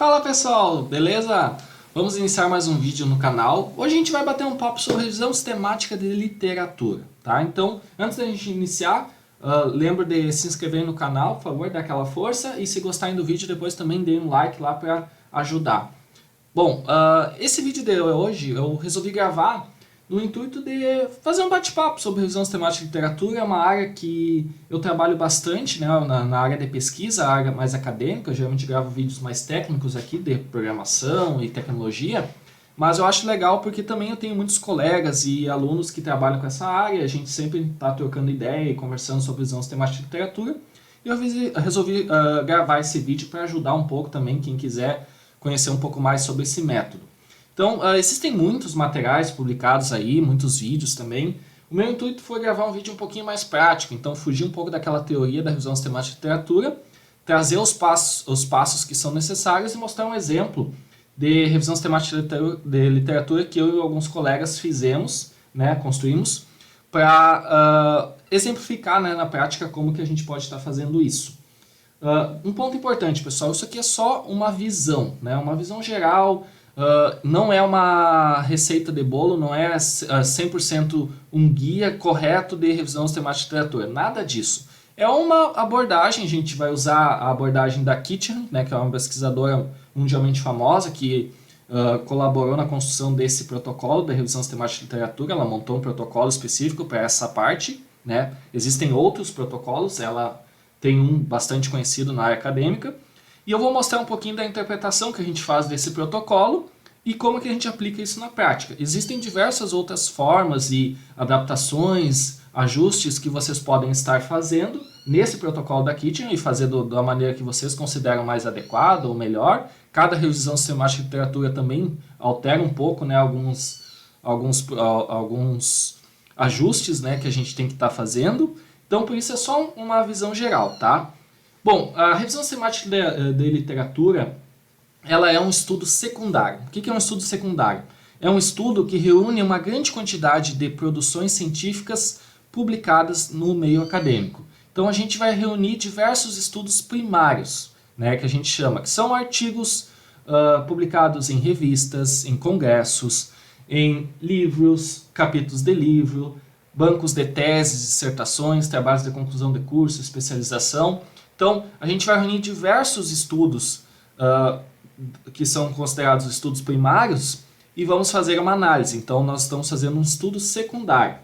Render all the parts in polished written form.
Fala pessoal, beleza? Vamos iniciar mais um vídeo no canal. Hoje a gente vai bater um papo sobre revisão sistemática de literatura, tá? Então, antes da gente iniciar, lembra de se inscrever no canal, por favor, dar aquela força. E se gostarem do vídeo, depois também dê um like lá para ajudar. Bom, esse vídeo de hoje eu resolvi gravar no intuito de fazer um bate-papo sobre revisão sistemática de literatura. É uma área que eu trabalho bastante, né, na área de pesquisa, a área mais acadêmica. Eu geralmente gravo vídeos mais técnicos aqui de programação e tecnologia, mas eu acho legal porque também eu tenho muitos colegas e alunos que trabalham com essa área. A gente sempre está trocando ideia e conversando sobre revisão sistemática de literatura. E eu resolvi gravar esse vídeo para ajudar um pouco também quem quiser conhecer um pouco mais sobre esse método. Então, existem muitos materiais publicados aí, muitos vídeos também. O meu intuito foi gravar um vídeo um pouquinho mais prático, então fugir um pouco daquela teoria da revisão sistemática de literatura, trazer os passos que são necessários e mostrar um exemplo de revisão sistemática de literatura que eu e alguns colegas fizemos, né, construímos, para exemplificar, né, na prática como que a gente pode estar fazendo isso. Um ponto importante, pessoal, isso aqui é só uma visão, né, uma visão geral. Não é uma receita de bolo, não é 100% um guia correto de revisão sistemática de literatura, nada disso. É uma abordagem, a gente vai usar a abordagem da Kitchen, né, que é uma pesquisadora mundialmente famosa que colaborou na construção desse protocolo da revisão sistemática de literatura. Ela montou um protocolo específico para essa parte, né? Existem outros protocolos, ela tem um bastante conhecido na área acadêmica. E eu vou mostrar um pouquinho da interpretação que a gente faz desse protocolo e como que a gente aplica isso na prática. Existem diversas outras formas e adaptações, ajustes que vocês podem estar fazendo nesse protocolo da Kitchen e fazer da maneira que vocês consideram mais adequada ou melhor. Cada revisão sistemática de literatura também altera um pouco, né, alguns ajustes, né, que a gente tem que estar fazendo. Então, por isso é só uma visão geral, tá? Bom, a revisão sistemática de literatura, ela é um estudo secundário. O que é um estudo secundário? É um estudo que reúne uma grande quantidade de produções científicas publicadas no meio acadêmico. Então a gente vai reunir diversos estudos primários, né, que a gente chama, que são artigos publicados em revistas, em congressos, em livros, capítulos de livro, bancos de teses, dissertações, trabalhos de conclusão de curso, especialização. Então, a gente vai reunir diversos estudos que são considerados estudos primários e vamos fazer uma análise. Então, nós estamos fazendo um estudo secundário.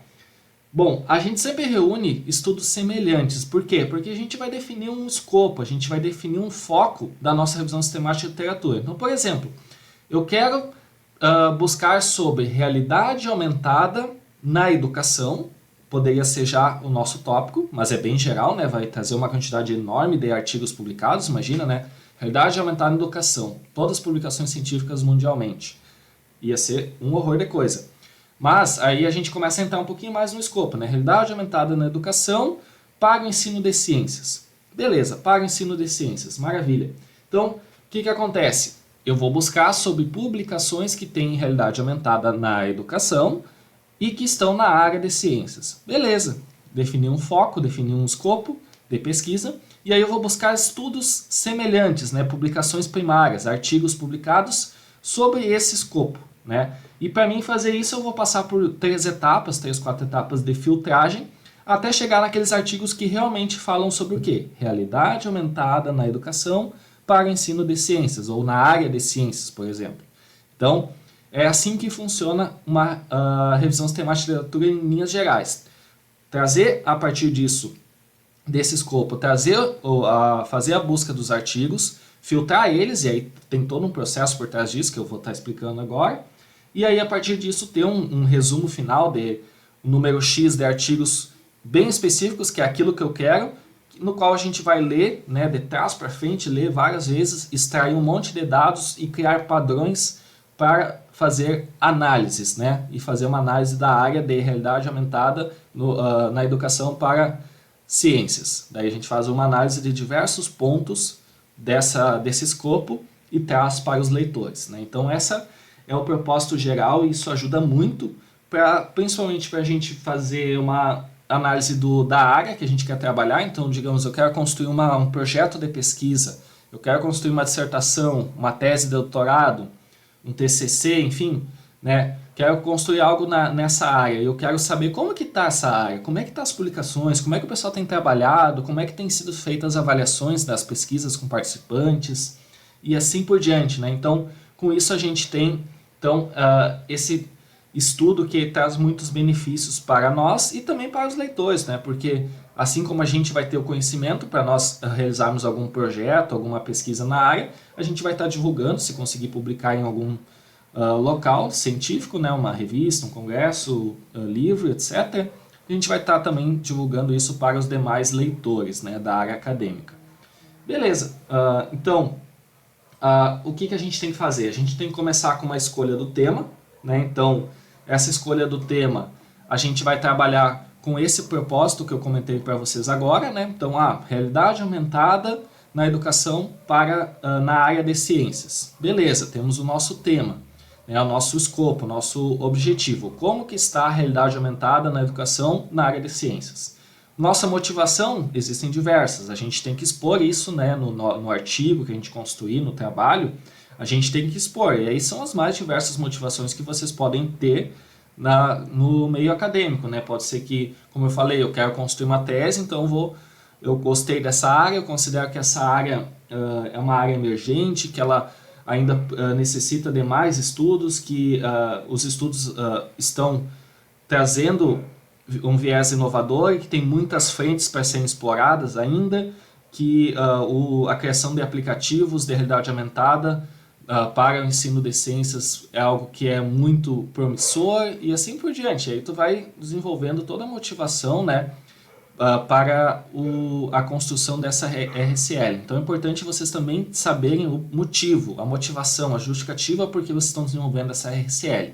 Bom, a gente sempre reúne estudos semelhantes. Por quê? Porque a gente vai definir um escopo, a gente vai definir um foco da nossa revisão sistemática de literatura. Então, por exemplo, eu quero buscar sobre realidade aumentada na educação. Poderia ser já o nosso tópico, mas é bem geral, né? Vai trazer uma quantidade enorme de artigos publicados, imagina, né? Realidade aumentada na educação, todas as publicações científicas mundialmente. Ia ser um horror de coisa. Mas aí a gente começa a entrar um pouquinho mais no escopo, né? Realidade aumentada na educação para o ensino de ciências. Beleza, para o ensino de ciências, maravilha. Então, o que acontece? Eu vou buscar sobre publicações que têm realidade aumentada na educação e que estão na área de ciências. Beleza, definir um foco, definir um escopo de pesquisa, e aí eu vou buscar estudos semelhantes, né, publicações primárias, artigos publicados sobre esse escopo, né? E para mim fazer isso eu vou passar por três, quatro etapas de filtragem, até chegar naqueles artigos que realmente falam sobre o quê? Realidade aumentada na educação para o ensino de ciências, ou na área de ciências, por exemplo. Então, é assim que funciona uma revisão sistemática de literatura em linhas gerais. Trazer a partir disso, desse escopo, fazer a busca dos artigos, filtrar eles, e aí tem todo um processo por trás disso que eu vou estar explicando agora, e aí a partir disso ter um resumo final de um número X de artigos bem específicos, que é aquilo que eu quero, no qual a gente vai ler, né, de trás para frente, ler várias vezes, extrair um monte de dados e criar padrões para fazer análises, né? E fazer uma análise da área de realidade aumentada na educação para ciências. Daí a gente faz uma análise de diversos pontos desse escopo e traz para os leitores, né? Então essa é o propósito geral e isso ajuda muito, principalmente para a gente fazer uma análise da área que a gente quer trabalhar. Então, digamos, eu quero construir um projeto de pesquisa eu quero construir uma dissertação, uma tese de doutorado, um TCC, enfim, né? Quero construir algo nessa área, eu quero saber como que está essa área, como é que estão as publicações, como é que o pessoal tem trabalhado, como é que têm sido feitas as avaliações das pesquisas com participantes e assim por diante, né? Então, com isso a gente tem esse estudo que traz muitos benefícios para nós e também para os leitores, né? Porque assim como a gente vai ter o conhecimento para nós realizarmos algum projeto, alguma pesquisa na área, a gente vai estar divulgando, se conseguir publicar em algum local científico, né, uma revista, um congresso, livro, etc. A gente vai estar também divulgando isso para os demais leitores, né, da área acadêmica. Beleza, então, o que a gente tem que fazer? A gente tem que começar com uma escolha do tema, né? Então, essa escolha do tema, a gente vai trabalhar com esse propósito que eu comentei para vocês agora, né? Então, realidade aumentada na educação na área de ciências. Beleza, temos o nosso tema. O nosso escopo, o nosso objetivo. Como que está a realidade aumentada na educação na área de ciências? Nossa motivação, existem diversas. A gente tem que expor isso, né, no artigo que a gente construir, no trabalho, a gente tem que expor. E aí são as mais diversas motivações que vocês podem ter no meio acadêmico, né? Pode ser que, como eu falei, eu quero construir uma tese, então eu gostei dessa área, eu considero que essa área é uma área emergente, que ela ainda necessita de mais estudos, que os estudos estão trazendo um viés inovador e que tem muitas frentes para serem exploradas ainda, que a criação de aplicativos de realidade aumentada para o ensino de ciências é algo que é muito promissor e assim por diante. Aí tu vai desenvolvendo toda a motivação, né, para a construção dessa RSL. Então é importante vocês também saberem o motivo, a motivação, a justificativa por que vocês estão desenvolvendo essa RSL.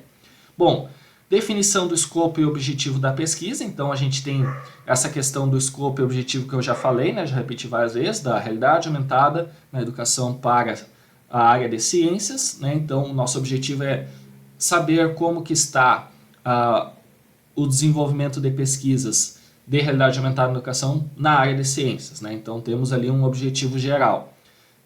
Bom, definição do escopo e objetivo da pesquisa. Então a gente tem essa questão do escopo e objetivo que eu já falei, né, já repeti várias vezes, da realidade aumentada na educação para a área de ciências, né? Então o nosso objetivo é saber como que está o desenvolvimento de pesquisas de realidade aumentada na educação na área de ciências, né? Então temos ali um objetivo geral.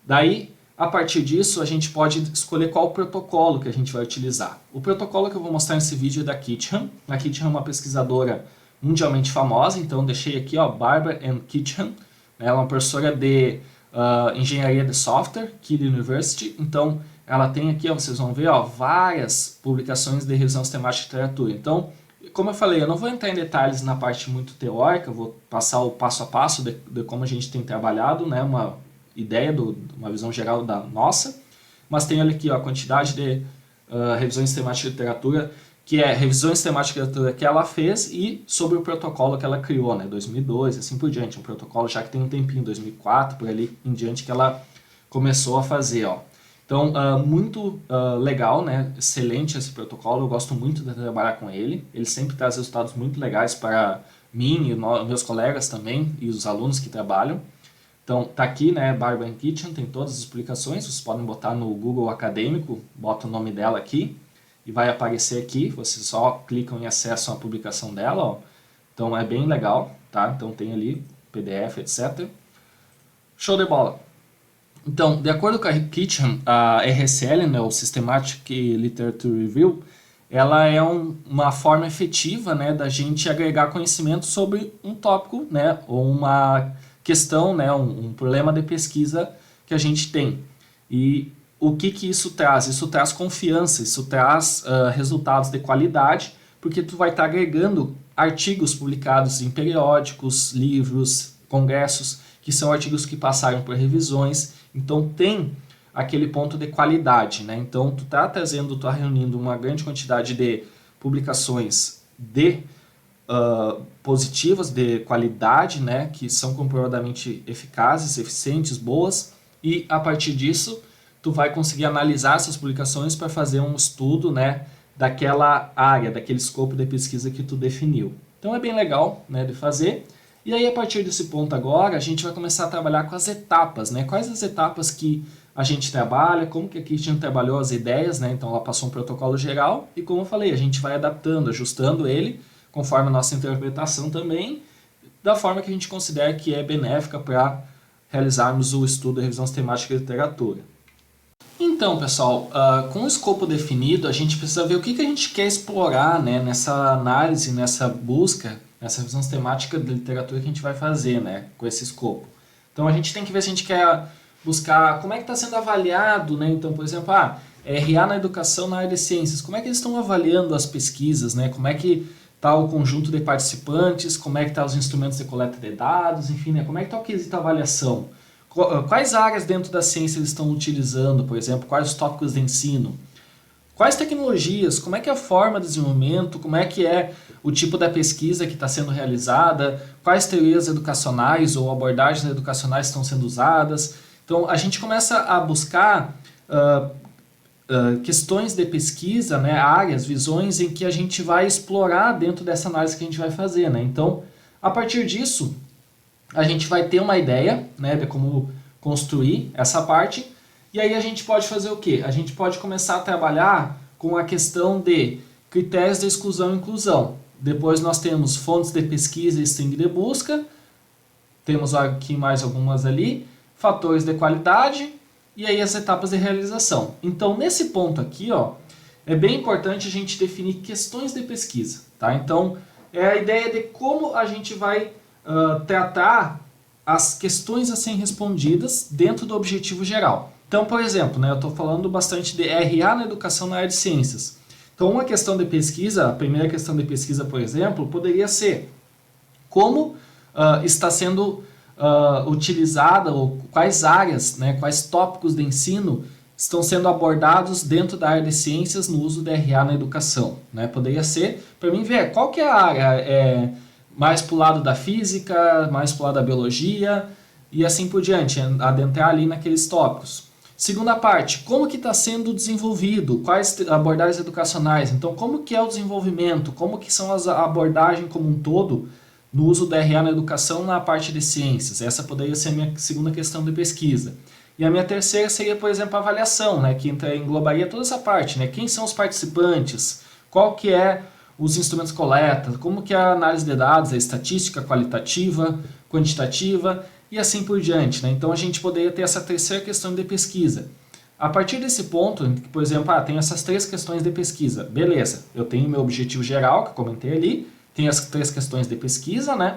Daí, a partir disso, a gente pode escolher qual protocolo que a gente vai utilizar. O protocolo que eu vou mostrar nesse vídeo é da Kitchen. A Kitchen é uma pesquisadora mundialmente famosa, então deixei aqui, ó, Barbara Ann Kitchen. Ela é uma professora de engenharia de software, Kidd University. Então ela tem aqui, ó, vocês vão ver, ó, várias publicações de revisão sistemática de literatura. Então, como eu falei, eu não vou entrar em detalhes na parte muito teórica, eu vou passar o passo a passo de como a gente tem trabalhado, né, uma ideia, uma visão geral da nossa, mas tem aqui, ó, a quantidade de revisões sistemáticas de literatura, que é revisões sistemáticas de literatura que ela fez e sobre o protocolo que ela criou, né, 2002, assim por diante, um protocolo já que tem um tempinho, 2004, por ali em diante, que ela começou a fazer, ó. Então, muito legal, né? Excelente esse protocolo, eu gosto muito de trabalhar com ele. Ele sempre traz resultados muito legais para mim e meus colegas também, e os alunos que trabalham. Então, tá aqui, né, Barbara Ann Kitchen, tem todas as explicações, vocês podem botar no Google Acadêmico, bota o nome dela aqui, e vai aparecer aqui, vocês só clicam em acesso à publicação dela, ó. Então, é bem legal, tá? Então, tem ali PDF, etc. Show de bola! Então, de acordo com a Kitchen, a RSL, né, o Systematic Literature Review, ela é uma forma efetiva, né, da gente agregar conhecimento sobre um tópico, né, ou uma questão, né, um problema de pesquisa que a gente tem. E o que isso traz? Isso traz confiança, isso traz resultados de qualidade, porque tu vai estar agregando artigos publicados em periódicos, livros, congressos, que são artigos que passaram por revisões. Então tem aquele ponto de qualidade, né? Então tu tá reunindo uma grande quantidade de publicações positivas, de qualidade, né? Que são comprovadamente eficazes, eficientes, boas, e a partir disso tu vai conseguir analisar essas publicações para fazer um estudo, né, daquela área, daquele escopo de pesquisa que tu definiu. Então é bem legal, né, de fazer. E aí, a partir desse ponto agora, a gente vai começar a trabalhar com as etapas, né? Quais as etapas que a gente trabalha, como que a Kitchen trabalhou as ideias, né? Então, ela passou um protocolo geral e, como eu falei, a gente vai adaptando, ajustando ele, conforme a nossa interpretação também, da forma que a gente considera que é benéfica para realizarmos o estudo da revisão sistemática de literatura. Então, pessoal, com o escopo definido, a gente precisa ver o que a gente quer explorar, né, nessa análise, nessa busca, nessa revisão sistemática de literatura que a gente vai fazer, né, com esse escopo. Então, a gente tem que ver se a gente quer buscar como é que está sendo avaliado, né? Então, por exemplo, RA na educação na área de ciências, como é que eles estão avaliando as pesquisas, né? Como é que está o conjunto de participantes, como é que estão os instrumentos de coleta de dados, enfim, né? Como é que está o quesito avaliação? Quais áreas dentro da ciência eles estão utilizando, por exemplo, quais os tópicos de ensino? Quais tecnologias, como é que é a forma de desenvolvimento, como é que é o tipo da pesquisa que está sendo realizada, quais teorias educacionais ou abordagens educacionais estão sendo usadas. Então, a gente começa a buscar questões de pesquisa, né, áreas, visões em que a gente vai explorar dentro dessa análise que a gente vai fazer, né? Então, a partir disso, a gente vai ter uma ideia, né, de como construir essa parte, e aí a gente pode fazer o quê? A gente pode começar a trabalhar com a questão de critérios de exclusão e inclusão. Depois nós temos fontes de pesquisa e string de busca, temos aqui mais algumas ali, fatores de qualidade, e aí as etapas de realização. Então, nesse ponto aqui, ó, é bem importante a gente definir questões de pesquisa, tá? Então, é a ideia de como a gente vai tratar as questões a serem respondidas dentro do objetivo geral. Então, por exemplo, né, eu estou falando bastante de RA na educação na área de ciências. Então, uma questão de pesquisa, a primeira questão de pesquisa, por exemplo, poderia ser como está sendo utilizada, ou quais áreas, né, quais tópicos de ensino estão sendo abordados dentro da área de ciências no uso da RA na educação. Né? Poderia ser, para mim, ver qual que é a área, mais para o lado da física, mais para o lado da biologia, e assim por diante, adentrar ali naqueles tópicos. Segunda parte, como que está sendo desenvolvido, quais abordagens educacionais, então como que é o desenvolvimento, como que são as abordagens como um todo no uso da RA na educação na parte de ciências. Essa poderia ser a minha segunda questão de pesquisa. E a minha terceira seria, por exemplo, a avaliação, né, que englobaria toda essa parte, né, quem são os participantes, qual que é os instrumentos de coleta, como que é a análise de dados, a estatística qualitativa, quantitativa e assim por diante. Né? Então a gente poderia ter essa terceira questão de pesquisa. A partir desse ponto, por exemplo, tem essas três questões de pesquisa. Beleza, eu tenho meu objetivo geral, que eu comentei ali, tem as três questões de pesquisa, né?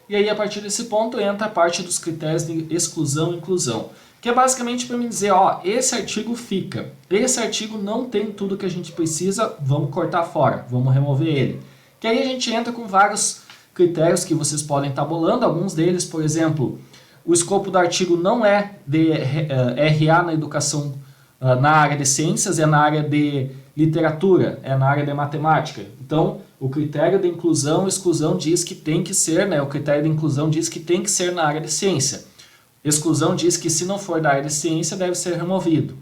E aí a partir desse ponto entra a parte dos critérios de exclusão e inclusão. Que é basicamente para me dizer, ó, esse artigo fica, esse artigo não tem tudo que a gente precisa, vamos cortar fora, vamos remover ele. Que aí a gente entra com vários critérios que vocês podem estar bolando, alguns deles, por exemplo, o escopo do artigo não é de RA na educação na área de ciências, é na área de literatura, é na área de matemática. Então, o critério de inclusão e exclusão diz que tem que ser, né, o critério de inclusão diz que tem que ser na área de ciência. Exclusão diz que se não for da área de ciência deve ser removido.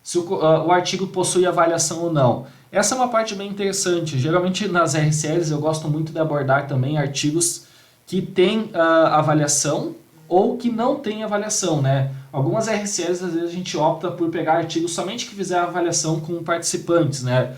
Se o artigo possui avaliação ou não. Essa é uma parte bem interessante. Geralmente nas RCLs eu gosto muito de abordar também artigos que têm avaliação ou que não têm avaliação, né? Algumas RCLs às vezes a gente opta por pegar artigos somente que fizer avaliação com participantes, né?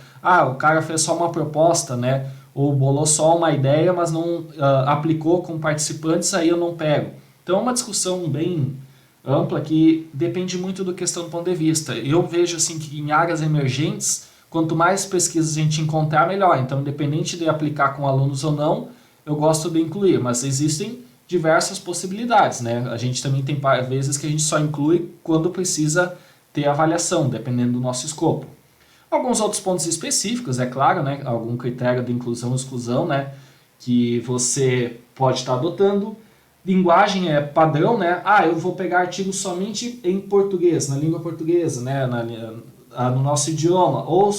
O cara fez só uma proposta, né? Ou bolou só uma ideia, mas não aplicou com participantes, aí eu não pego. Então é uma discussão bem ampla que depende muito da questão do ponto de vista. Eu vejo assim que em áreas emergentes, quanto mais pesquisas a gente encontrar, melhor. Então, independente de aplicar com alunos ou não, eu gosto de incluir, mas existem diversas possibilidades, né? A gente também tem vezes que a gente só inclui quando precisa ter avaliação, dependendo do nosso escopo. Alguns outros pontos específicos, é claro, né? Algum critério de inclusão ou exclusão, né? Que você pode estar adotando. Linguagem é padrão, né? Eu vou pegar artigos somente em português, na língua portuguesa, né? No nosso idioma, ou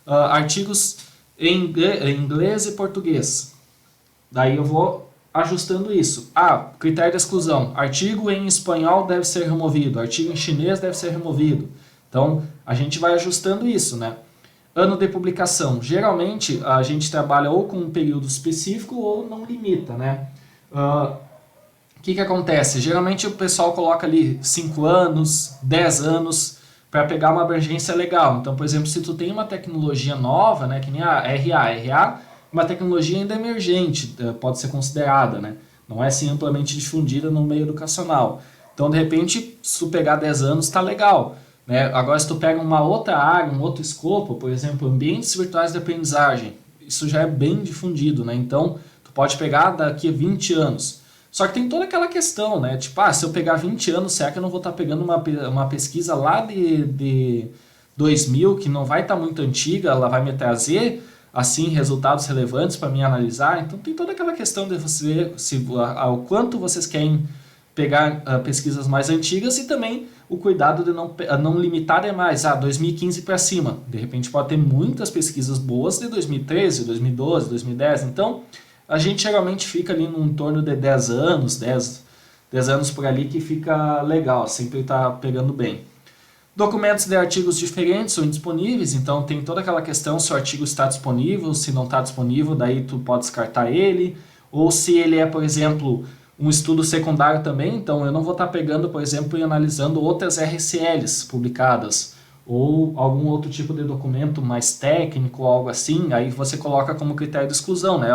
artigos em inglês e português. Daí eu vou ajustando isso. Critério de exclusão. Artigo em espanhol deve ser removido, artigo em chinês deve ser removido. Então, a gente vai ajustando isso, né? Ano de publicação. Geralmente, a gente trabalha ou com um período específico ou não limita, né? O que acontece? Geralmente o pessoal coloca ali 5 anos, 10 anos para pegar uma abrangência legal. Então, por exemplo, se tu tem uma tecnologia nova, né, que nem a RA, uma tecnologia ainda emergente, pode ser considerada, né? Não é assim amplamente difundida no meio educacional. Então, de repente, se tu pegar 10 anos, tá legal, né? Agora, se tu pega uma outra área, um outro escopo, por exemplo, ambientes virtuais de aprendizagem, isso já é bem difundido, né? Então, tu pode pegar daqui a 20 anos. Só que tem toda aquela questão, né? Tipo, se eu pegar 20 anos, será que eu não vou estar pegando uma pesquisa lá de 2000, que não vai estar muito antiga, ela vai me trazer, assim, resultados relevantes para mim analisar? Então, tem toda aquela questão de você ver o quanto vocês querem pegar pesquisas mais antigas e também o cuidado de não limitar demais, 2015 para cima. De repente pode ter muitas pesquisas boas de 2013, 2012, 2010. Então, a gente geralmente fica ali em torno de 10 anos, 10 anos por ali que fica legal, sempre está pegando bem. Documentos de artigos diferentes são disponíveis, então tem toda aquela questão se o artigo está disponível, se não está disponível, daí tu pode descartar ele, ou se ele é, por exemplo, um estudo secundário também, então eu não vou estar pegando, por exemplo, e analisando outras RCLs publicadas, ou algum outro tipo de documento mais técnico, algo assim, aí você coloca como critério de exclusão, né?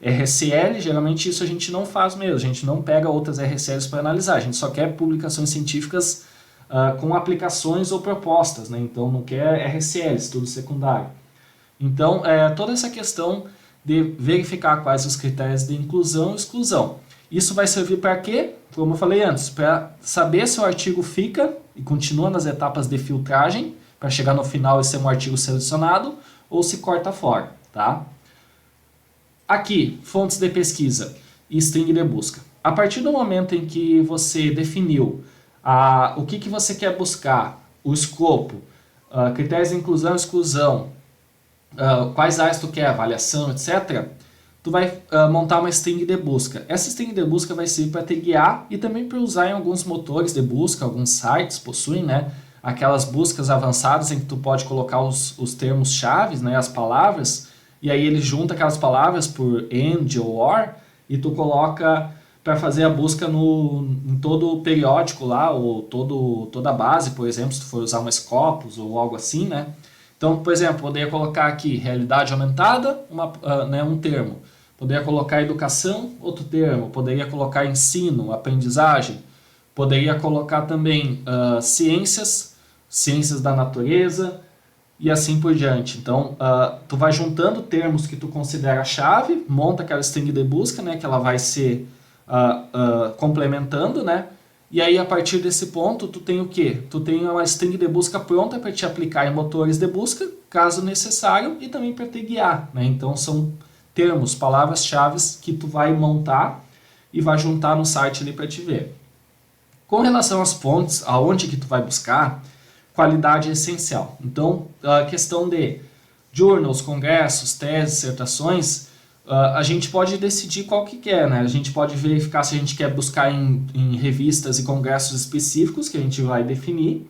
RCL, geralmente isso a gente não faz mesmo, a gente não pega outras RCLs para analisar, a gente só quer publicações científicas com aplicações ou propostas, né? Então não quer RCL, estudo secundário. Então, toda essa questão de verificar quais os critérios de inclusão e exclusão. Isso vai servir para quê? Como eu falei antes, para saber se o artigo fica e continua nas etapas de filtragem, para chegar no final e ser um artigo selecionado, ou se corta fora, tá? Aqui, fontes de pesquisa e string de busca. A partir do momento em que você definiu o que você quer buscar, o escopo, critérios de inclusão e exclusão, quais áreas tu quer, avaliação, etc., tu vai montar uma string de busca. Essa string de busca vai servir para te guiar e também para usar em alguns motores de busca, alguns sites possuem, né, aquelas buscas avançadas em que tu pode colocar os termos-chave, né, as palavras, e aí ele junta aquelas palavras por and ou or, e tu coloca para fazer a busca em todo o periódico lá, ou toda a base, por exemplo, se tu for usar uma Scopus ou algo assim, né? Então, por exemplo, poderia colocar aqui realidade aumentada, um termo. Poderia colocar educação, outro termo. Poderia colocar ensino, aprendizagem. Poderia colocar também ciências da natureza e assim por diante. Então, tu vai juntando termos que tu considera chave, monta aquela string de busca, né, que ela vai ser complementando, né? E aí, a partir desse ponto, tu tem o quê? Tu tem uma string de busca pronta para te aplicar em motores de busca, caso necessário, e também para te guiar, né? Então, são termos, palavras-chave que tu vai montar e vai juntar no site ali para te ver. Com relação às fontes, aonde que tu vai buscar, qualidade é essencial. Então, a questão de journals, congressos, teses, dissertações, a gente pode decidir qual que quer, né? A gente pode verificar se a gente quer buscar em revistas e congressos específicos, que a gente vai definir.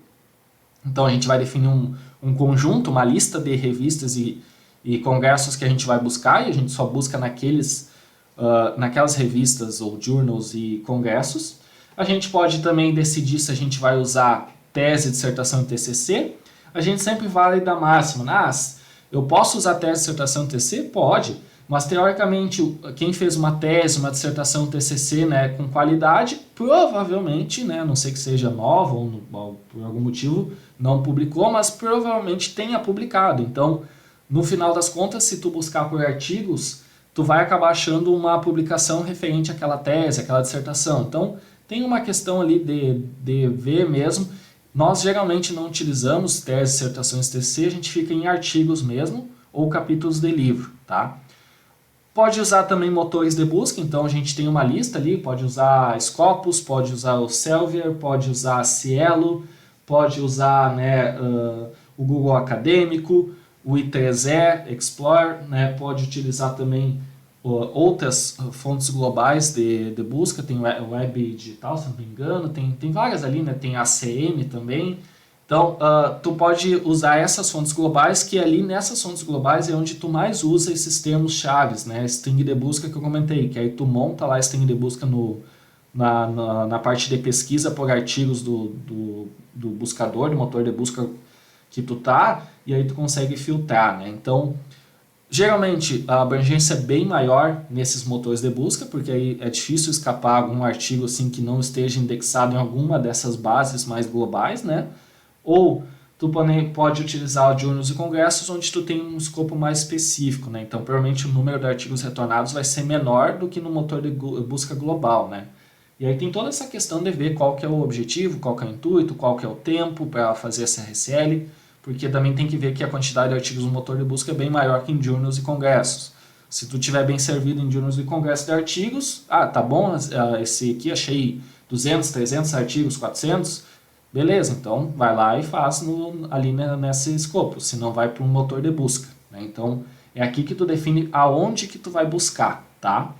Então, a gente vai definir um conjunto, uma lista de revistas e congressos que a gente vai buscar, e a gente só busca naquelas revistas ou journals e congressos. A gente pode também decidir se a gente vai usar tese, dissertação e TCC. A gente sempre vale da máxima, eu posso usar tese, dissertação e TCC? Pode. Mas, teoricamente, quem fez uma tese, uma dissertação, TCC, né, com qualidade, provavelmente, né, a não sei que seja nova ou por algum motivo não publicou, mas provavelmente tenha publicado. Então, no final das contas, se tu buscar por artigos, tu vai acabar achando uma publicação referente àquela tese, àquela dissertação. Então, tem uma questão ali de ver mesmo. Nós geralmente não utilizamos tese, dissertações, TCC, a gente fica em artigos mesmo ou capítulos de livro, tá? Pode usar também motores de busca, então a gente tem uma lista ali, pode usar Scopus, pode usar o Elsevier, pode usar Cielo, pode usar, né, o Google Acadêmico, o I3E, Explorer, né, pode utilizar também outras fontes globais de busca, tem o Web Digital, se não me engano, tem várias ali, né, tem a ACM também. Então, tu pode usar essas fontes globais, que ali nessas fontes globais é onde tu mais usa esses termos chaves, né? String de busca que eu comentei, que aí tu monta lá a string de busca na parte de pesquisa por artigos do buscador, do motor de busca que tu tá, e aí tu consegue filtrar, né? Então, Geralmente a abrangência é bem maior nesses motores de busca, porque aí é difícil escapar algum artigo assim que não esteja indexado em alguma dessas bases mais globais, né? Ou tu pode utilizar o Journals e Congressos, onde tu tem um escopo mais específico, né? Então, provavelmente o número de artigos retornados vai ser menor do que no motor de busca global, né? E aí tem toda essa questão de ver qual que é o objetivo, qual que é o intuito, qual que é o tempo para fazer essa RSL, porque também tem que ver que a quantidade de artigos no motor de busca é bem maior que em Journals e Congressos. Se tu tiver bem servido em Journals e Congressos de artigos, tá bom, esse aqui achei 200, 300 artigos, 400, beleza, então vai lá e faz ali nesse escopo, se não vai para um motor de busca, né? Então é aqui que tu define aonde que tu vai buscar, tá?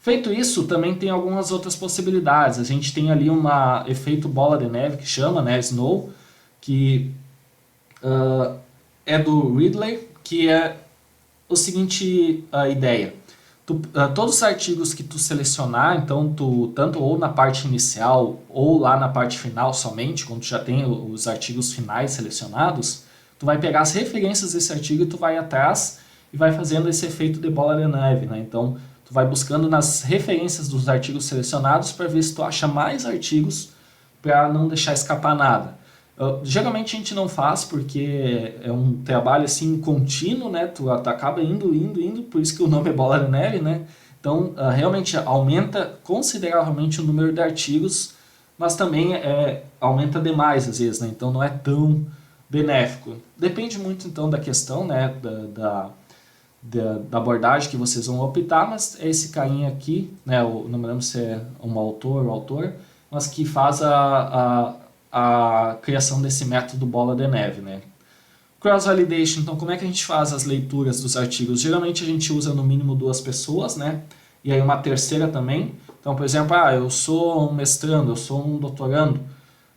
Feito isso, também tem algumas outras possibilidades. A gente tem ali um efeito bola de neve que chama, né, Snow, que é do Ridley, que é o seguinte ideia. Todos os artigos que tu selecionar, então tanto ou na parte inicial ou lá na parte final somente, quando tu já tem os artigos finais selecionados, tu vai pegar as referências desse artigo e tu vai atrás e vai fazendo esse efeito de bola de neve, né? Então, tu vai buscando nas referências dos artigos selecionados para ver se tu acha mais artigos para não deixar escapar nada. Geralmente a gente não faz porque é um trabalho assim contínuo, né? Tu acaba indo, por isso que o nome é bola de neve, né? Então realmente aumenta consideravelmente o número de artigos, mas também aumenta demais às vezes, né? Então não é tão benéfico. Depende muito então da questão, né? Da abordagem que vocês vão optar, mas é esse carinha aqui, né? Não me lembro se é um autor ou autor, mas que faz a criação desse método bola de neve, né? Cross-validation, então como é que a gente faz as leituras dos artigos? Geralmente a gente usa no mínimo 2 pessoas, né? E aí uma terceira também. Então, por exemplo, eu sou um mestrando, eu sou um doutorando,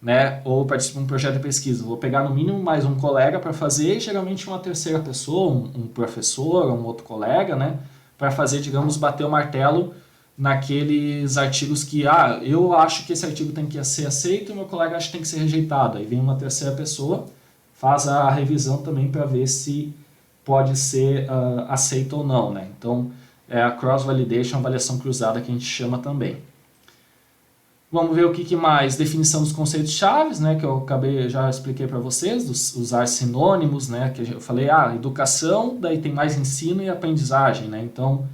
né? Ou participo de um projeto de pesquisa. Vou pegar no mínimo mais um colega para fazer, e geralmente uma terceira pessoa, um professor, um outro colega, né? Para fazer, digamos, bater o martelo naqueles artigos que, eu acho que esse artigo tem que ser aceito e o meu colega acha que tem que ser rejeitado. Aí vem uma terceira pessoa, faz a revisão também para ver se pode ser aceito ou não, né? Então, é a cross-validation, a avaliação cruzada que a gente chama também. Vamos ver o que mais. Definição dos conceitos chaves, né, que eu já expliquei para vocês, usar sinônimos, né, que eu falei, educação, daí tem mais ensino e aprendizagem, né? Então,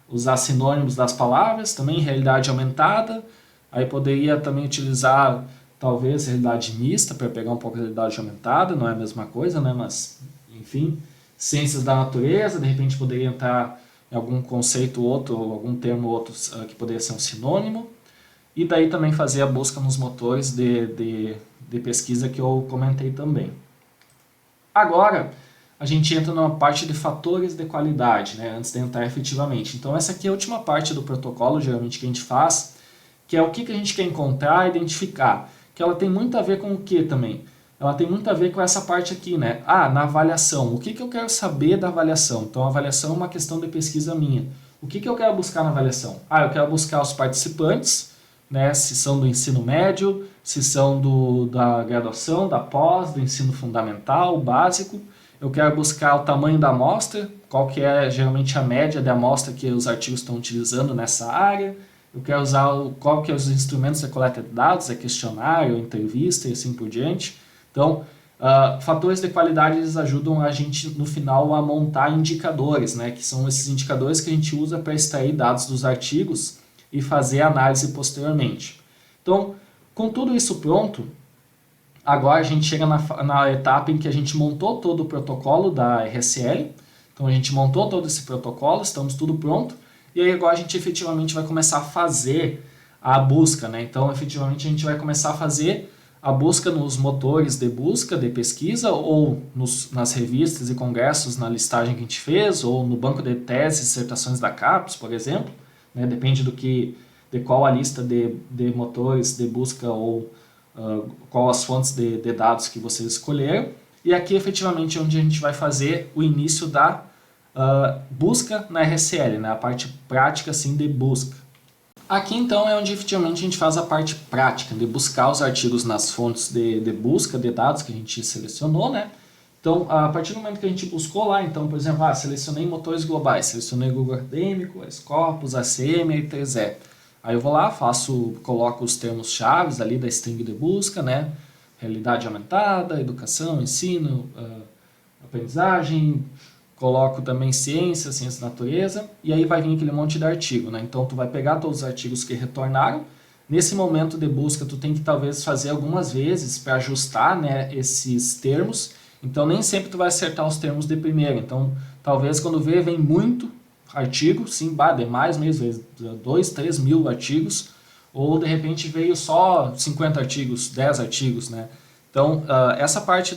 usar sinônimos das palavras, também realidade aumentada, aí poderia também utilizar talvez realidade mista para pegar um pouco de realidade aumentada, não é a mesma coisa, né, mas enfim, ciências da natureza, de repente poderia entrar em algum conceito outro, ou algum termo outro que poderia ser um sinônimo, e daí também fazer a busca nos motores de pesquisa que eu comentei também. Agora, a gente entra numa parte de fatores de qualidade, né, antes de entrar efetivamente. Então essa aqui é a última parte do protocolo, geralmente, que a gente faz, que é o que a gente quer encontrar, identificar. Que ela tem muito a ver com o que também? Ela tem muito a ver com essa parte aqui, né? Na avaliação. O que eu quero saber da avaliação? Então a avaliação é uma questão de pesquisa minha. O que eu quero buscar na avaliação? Eu quero buscar os participantes, né, se são do ensino médio, se são da graduação, da pós, do ensino fundamental, básico. Eu quero buscar o tamanho da amostra, qual que é geralmente a média da amostra que os artigos estão utilizando nessa área. Eu quero usar qual que é os instrumentos de coleta de dados, questionário, entrevista e assim por diante. Então, fatores de qualidade eles ajudam a gente no final a montar indicadores, né, que são esses indicadores que a gente usa para extrair dados dos artigos e fazer a análise posteriormente. Então, com tudo isso pronto, agora a gente chega na etapa em que a gente montou todo o protocolo da RSL. Então a gente montou todo esse protocolo, estamos tudo pronto. E aí agora a gente efetivamente vai começar a fazer a busca, né? Então efetivamente a gente vai começar a fazer a busca nos motores de busca, de pesquisa, ou nas revistas e congressos na listagem que a gente fez, ou no banco de teses e dissertações da CAPES, por exemplo, né? Depende de qual a lista de motores de busca ou qual as fontes de dados que vocês escolheram. E aqui efetivamente é onde a gente vai fazer o início da busca na RSL, né? A parte prática assim, de busca. Aqui então é onde efetivamente a gente faz a parte prática de buscar os artigos nas fontes de busca de dados que a gente selecionou, né? Então, a partir do momento que a gente buscou lá, então, por exemplo, selecionei motores globais, selecionei Google Acadêmico, Scopus, ACM e I3E. Aí eu vou lá, coloco os termos-chave ali da string de busca, né? Realidade aumentada, educação, ensino, aprendizagem, coloco também ciência da natureza, e aí vai vir aquele monte de artigo, né? Então tu vai pegar todos os artigos que retornaram. Nesse momento de busca tu tem que talvez fazer algumas vezes para ajustar, né, esses termos. Então nem sempre tu vai acertar os termos de primeira. Então talvez quando vem muito artigo, sim, demais mesmo, 2, 3 mil artigos, ou de repente veio só 50 artigos, 10 artigos, né? Então, essa parte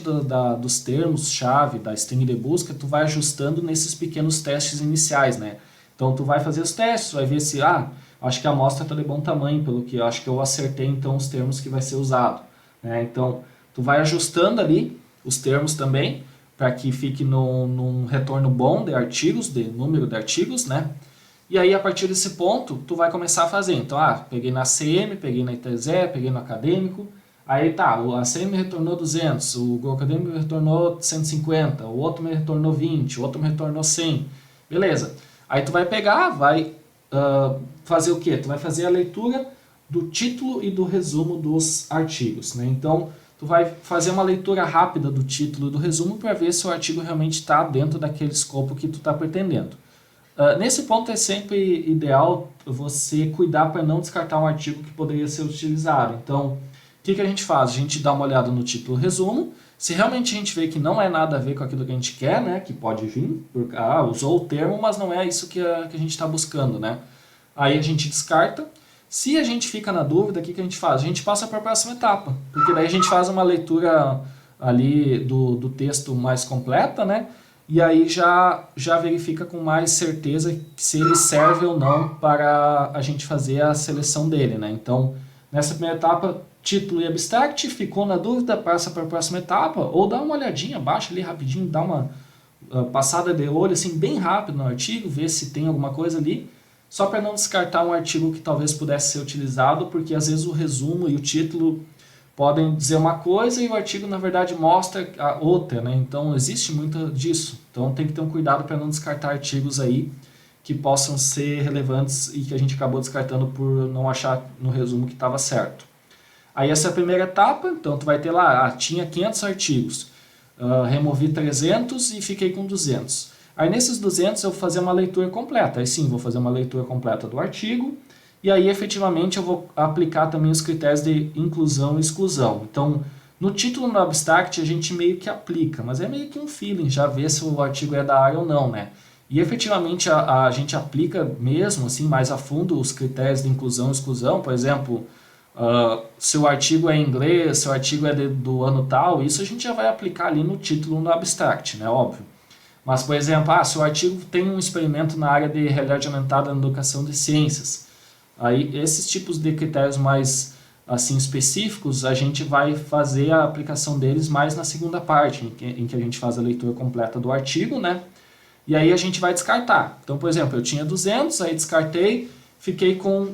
dos termos-chave, da string de busca, tu vai ajustando nesses pequenos testes iniciais, né? Então, tu vai fazer os testes, vai ver se, acho que a amostra está de bom tamanho, pelo que eu acho que eu acertei, então, os termos que vai ser usado, né? Então, tu vai ajustando ali os termos também, para que fique num retorno bom de artigos, de número de artigos, né? E aí, a partir desse ponto, tu vai começar a fazer. Então, peguei na CM, peguei na I3E, peguei no acadêmico. Aí tá, o ACM me retornou 200, o Google Acadêmico me retornou 150, o outro me retornou 20, o outro me retornou 100. Beleza. Aí tu vai pegar, vai fazer o quê? Tu vai fazer a leitura do título e do resumo dos artigos, né? Então, tu vai fazer uma leitura rápida do título e do resumo para ver se o artigo realmente está dentro daquele escopo que tu está pretendendo. Nesse ponto é sempre ideal você cuidar para não descartar um artigo que poderia ser utilizado. Então, o que a gente faz? A gente dá uma olhada no título e resumo. Se realmente a gente vê que não é nada a ver com aquilo que a gente quer, né, que pode vir, porque, usou o termo, mas não é isso que a gente está buscando, né? Aí a gente descarta. Se a gente fica na dúvida, o que a gente faz? A gente passa para a próxima etapa, porque daí a gente faz uma leitura ali do texto mais completa, né? E aí já verifica com mais certeza se ele serve ou não para a gente fazer a seleção dele, né? Então, nessa primeira etapa, título e abstract, ficou na dúvida, passa para a próxima etapa, ou dá uma olhadinha, baixa ali rapidinho, dá uma passada de olho, assim, bem rápido no artigo, vê se tem alguma coisa ali, só para não descartar um artigo que talvez pudesse ser utilizado, porque às vezes o resumo e o título podem dizer uma coisa e o artigo, na verdade, mostra a outra, né? Então, existe muito disso. Então, tem que ter um cuidado para não descartar artigos aí que possam ser relevantes e que a gente acabou descartando por não achar no resumo que estava certo. Aí essa é a primeira etapa, então tu vai ter lá, tinha 500 artigos, removi 300 e fiquei com 200. Aí nesses 200 eu vou fazer uma leitura completa, aí sim, vou fazer uma leitura completa do artigo, e aí efetivamente eu vou aplicar também os critérios de inclusão e exclusão. Então, no título no abstract a gente meio que aplica, mas é meio que um feeling, já ver se o artigo é da área ou não, né? E efetivamente a gente aplica mesmo, assim, mais a fundo os critérios de inclusão e exclusão, por exemplo, se o artigo é em inglês, se o artigo é do ano tal, isso a gente já vai aplicar ali no título no abstract, né, óbvio. Mas, por exemplo, se o artigo tem um experimento na área de realidade aumentada na educação de ciências, aí esses tipos de critérios mais assim específicos, a gente vai fazer a aplicação deles mais na segunda parte, em que a gente faz a leitura completa do artigo, né? E aí a gente vai descartar. Então, por exemplo, eu tinha 200, aí descartei, fiquei com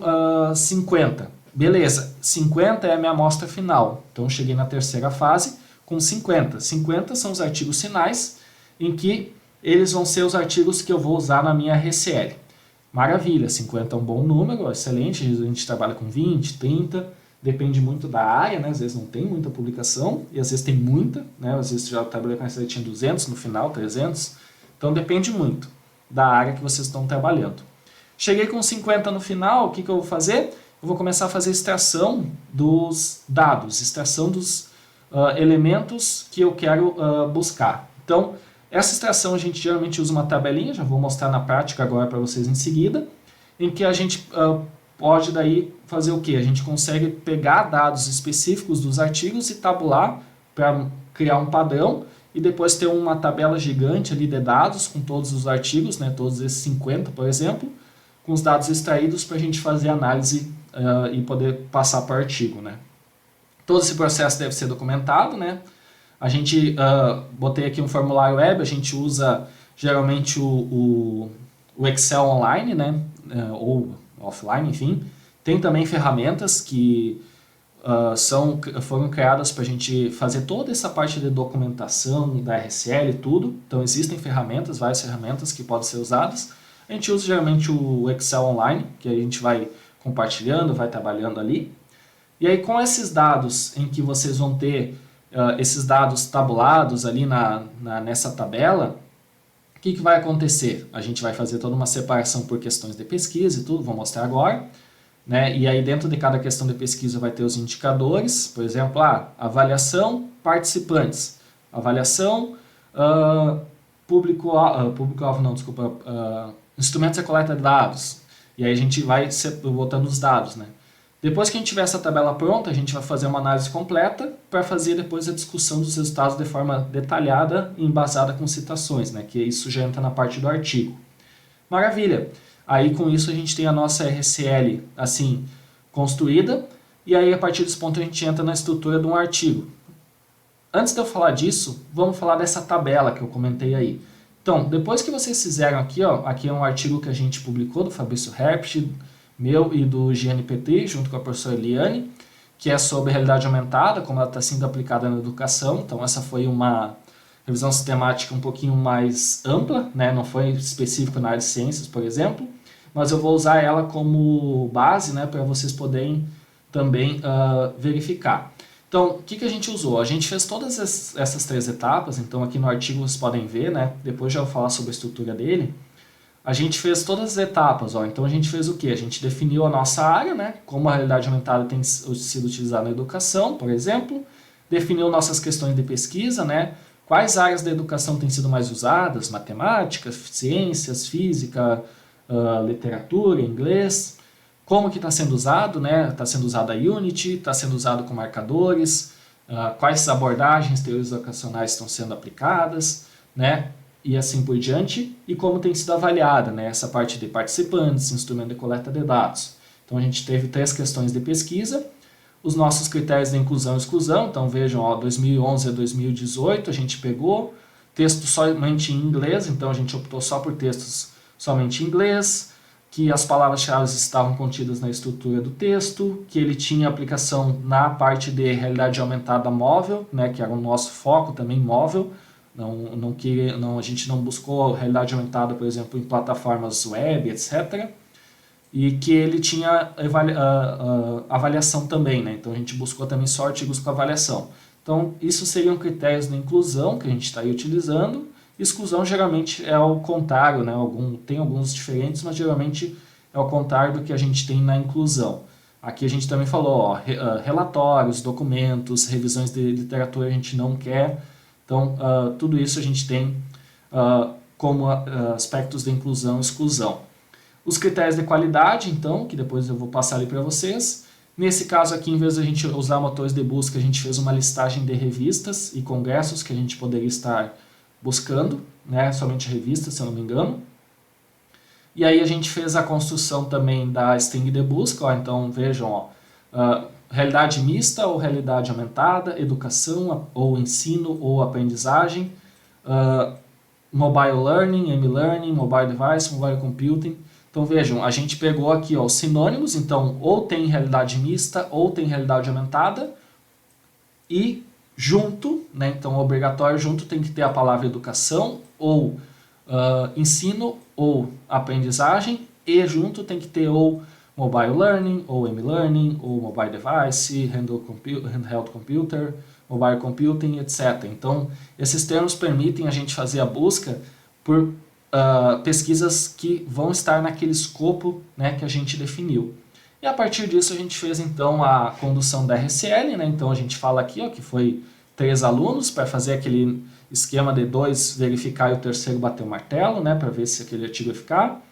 50. Beleza, 50 é a minha amostra final. Então, cheguei na terceira fase com 50. 50 são os artigos finais, em que eles vão ser os artigos que eu vou usar na minha RCL. Maravilha, 50 é um bom número, excelente, a gente trabalha com 20, 30, depende muito da área, né? Às vezes não tem muita publicação, e às vezes tem muita, né? Às vezes já trabalhei com RCL, tinha 200 no final, 300, então depende muito da área que vocês estão trabalhando. Cheguei com 50 no final, o que eu vou fazer? Eu vou começar a fazer extração dos dados, extração dos elementos que eu quero buscar. Então, essa extração a gente geralmente usa uma tabelinha, já vou mostrar na prática agora para vocês em seguida, em que a gente pode daí fazer o quê? A gente consegue pegar dados específicos dos artigos e tabular para criar um padrão e depois ter uma tabela gigante ali de dados com todos os artigos, né, todos esses 50, por exemplo, com os dados extraídos para a gente fazer análise e poder passar para o artigo, né. Todo esse processo deve ser documentado, né. A gente, botei aqui um formulário web, a gente usa geralmente o Excel online, né, ou offline, enfim. Tem também ferramentas que foram criadas para a gente fazer toda essa parte de documentação da RSL e tudo. Então existem ferramentas, várias ferramentas que podem ser usadas. A gente usa geralmente o Excel Online, que a gente vai compartilhando, vai trabalhando ali. E aí com esses dados em que vocês vão ter esses dados tabulados ali nessa tabela, o que vai acontecer? A gente vai fazer toda uma separação por questões de pesquisa e tudo, vou mostrar agora. Né? E aí dentro de cada questão de pesquisa vai ter os indicadores, por exemplo, avaliação participantes, avaliação público-alvo não, desculpa, instrumentos de coleta de dados, e aí a gente vai botando os dados. Né? Depois que a gente tiver essa tabela pronta, a gente vai fazer uma análise completa para fazer depois a discussão dos resultados de forma detalhada e embasada com citações, né? Que isso já entra na parte do artigo. Maravilha! Aí com isso a gente tem a nossa RSL assim construída, e aí a partir desse ponto a gente entra na estrutura de um artigo. Antes de eu falar disso, vamos falar dessa tabela que eu comentei aí. Então, depois que vocês fizeram aqui, aqui é um artigo que a gente publicou do Fabrício Herbst, meu e do GNPT, junto com a professora Eliane, que é sobre realidade aumentada, como ela está sendo aplicada na educação. Então essa foi uma revisão sistemática um pouquinho mais ampla, né? Não foi específico na área de ciências, por exemplo, mas eu vou usar ela como base, né, para vocês poderem também verificar. Então, o que a gente usou? A gente fez todas essas 3 etapas, então aqui no artigo vocês podem ver, né? Depois já vou falar sobre a estrutura dele. A gente fez todas as etapas, então a gente fez o quê? A gente definiu a nossa área, né? Como a realidade aumentada tem sido utilizada na educação, por exemplo, definiu nossas questões de pesquisa, né? Quais áreas da educação têm sido mais usadas? Matemática, ciências, física, literatura, inglês. Como que está sendo usado, né? Está sendo usado a Unity, está sendo usado com marcadores, quais abordagens, teorias educacionais estão sendo aplicadas, né? E assim por diante, e como tem sido avaliada, né? Essa parte de participantes, instrumento de coleta de dados. Então a gente teve 3 questões de pesquisa, os nossos critérios de inclusão e exclusão, então vejam, 2011 a 2018 a gente pegou texto somente em inglês, então a gente optou só por textos somente em inglês, que as palavras-chave estavam contidas na estrutura do texto, que ele tinha aplicação na parte de realidade aumentada móvel, né? Que era o nosso foco também móvel. A gente não buscou realidade aumentada, por exemplo, em plataformas web, etc. E que ele tinha avaliação também, né? Então a gente buscou também só artigos com avaliação. Então isso seriam critérios de inclusão que a gente está aí utilizando. Exclusão geralmente é ao contrário, né? Tem alguns diferentes, mas geralmente é ao contrário do que a gente tem na inclusão. Aqui a gente também falou, relatórios, documentos, revisões de literatura a gente não quer. Então, tudo isso a gente tem como aspectos de inclusão e exclusão. Os critérios de qualidade, então, que depois eu vou passar ali para vocês. Nesse caso aqui, em vez de a gente usar motores de busca, a gente fez uma listagem de revistas e congressos que a gente poderia estar buscando, né? Somente revistas, se eu não me engano. E aí a gente fez a construção também da string de busca, então vejam, realidade mista ou realidade aumentada, educação ou ensino ou aprendizagem, mobile learning, m-learning, mobile device, mobile computing. Então vejam, a gente pegou aqui os sinônimos, então ou tem realidade mista ou tem realidade aumentada, e junto, né, então obrigatório junto tem que ter a palavra educação ou ensino ou aprendizagem, e junto tem que ter ou mobile learning, ou m-learning, ou mobile device, handheld computer, mobile computing, etc. Então, esses termos permitem a gente fazer a busca por pesquisas que vão estar naquele escopo, né, que a gente definiu. E a partir disso a gente fez então a condução da RSL, né? Então a gente fala aqui que foi 3 alunos para fazer aquele esquema de 2 verificar e o terceiro bater o martelo, né, para ver se aquele artigo ia ficar.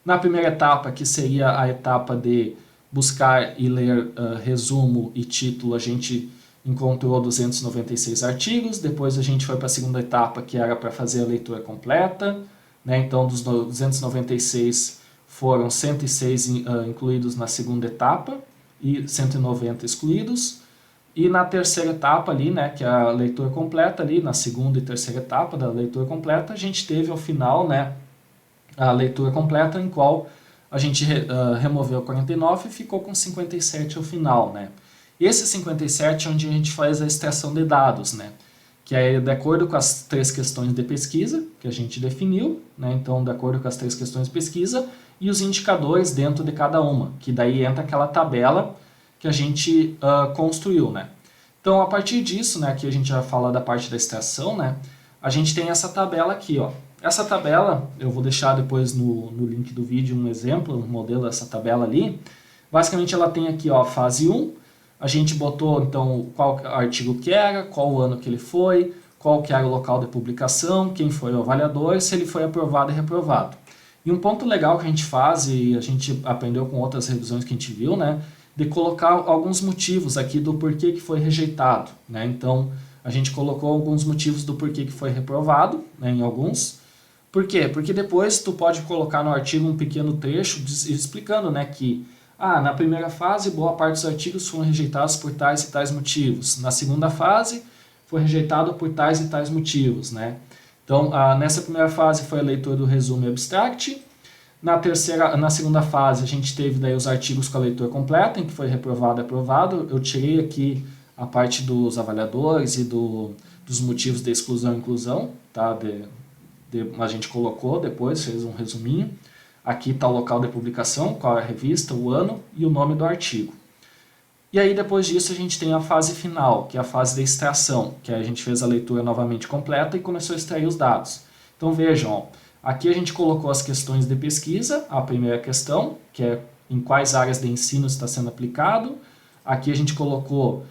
Na primeira etapa, que seria a etapa de buscar e ler resumo e título, a gente encontrou 296 artigos. Depois a gente foi para a segunda etapa, que era para fazer a leitura completa, né? Então dos 296 foram 106 incluídos na segunda etapa e 190 excluídos. E na terceira etapa ali, né, que é a leitura completa ali, na segunda e terceira etapa da leitura completa, a gente teve ao final, né, a leitura completa em qual a gente removeu 49 e ficou com 57 ao final, né. Esse 57 é onde a gente faz a extração de dados, né? Que é de acordo com as 3 questões de pesquisa que a gente definiu, né? Então, de acordo com as 3 questões de pesquisa e os indicadores dentro de cada uma, que daí entra aquela tabela que a gente construiu, né? Então, a partir disso, né, aqui a gente já fala da parte da extração, né? A gente tem essa tabela aqui, ó. Essa tabela, eu vou deixar depois no link do vídeo um exemplo, um modelo dessa tabela ali. Basicamente, ela tem aqui, ó, fase 1. A gente botou, então, qual artigo que era, qual o ano que ele foi, qual que era o local de publicação, quem foi o avaliador, se ele foi aprovado e reprovado. E um ponto legal que a gente faz, e a gente aprendeu com outras revisões que a gente viu, né, de colocar alguns motivos aqui do porquê que foi rejeitado, né? Então, a gente colocou alguns motivos do porquê que foi reprovado, né, em alguns. Por quê? Porque depois tu pode colocar no artigo um pequeno trecho explicando, né, que na primeira fase, boa parte dos artigos foram rejeitados por tais e tais motivos. Na segunda fase, foi rejeitado por tais e tais motivos, né? Então, nessa primeira fase foi a leitura do resumo e abstract. Na segunda fase, a gente teve daí os artigos com a leitura completa, em que foi reprovado e aprovado. Eu tirei aqui a parte dos avaliadores e dos motivos de exclusão e inclusão, tá? A gente colocou depois, fez um resuminho. Aqui está o local de publicação, qual é a revista, o ano e o nome do artigo. E aí depois disso a gente tem a fase final, que é a fase de extração, que a gente fez a leitura novamente completa e começou a extrair os dados. Então vejam, ó, aqui a gente colocou as questões de pesquisa, a primeira questão, que é em quais áreas de ensino está sendo aplicado. Aqui a gente colocou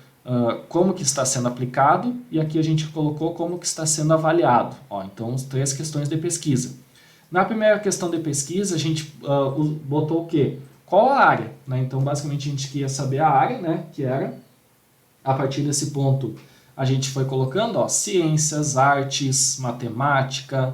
como que está sendo aplicado e aqui a gente colocou como que está sendo avaliado. Ó, então, as 3 questões de pesquisa. Na primeira questão de pesquisa, a gente botou o quê? Qual a área? Né? Então, basicamente, a gente queria saber a área, né? Que era. A partir desse ponto, a gente foi colocando ciências, artes, matemática.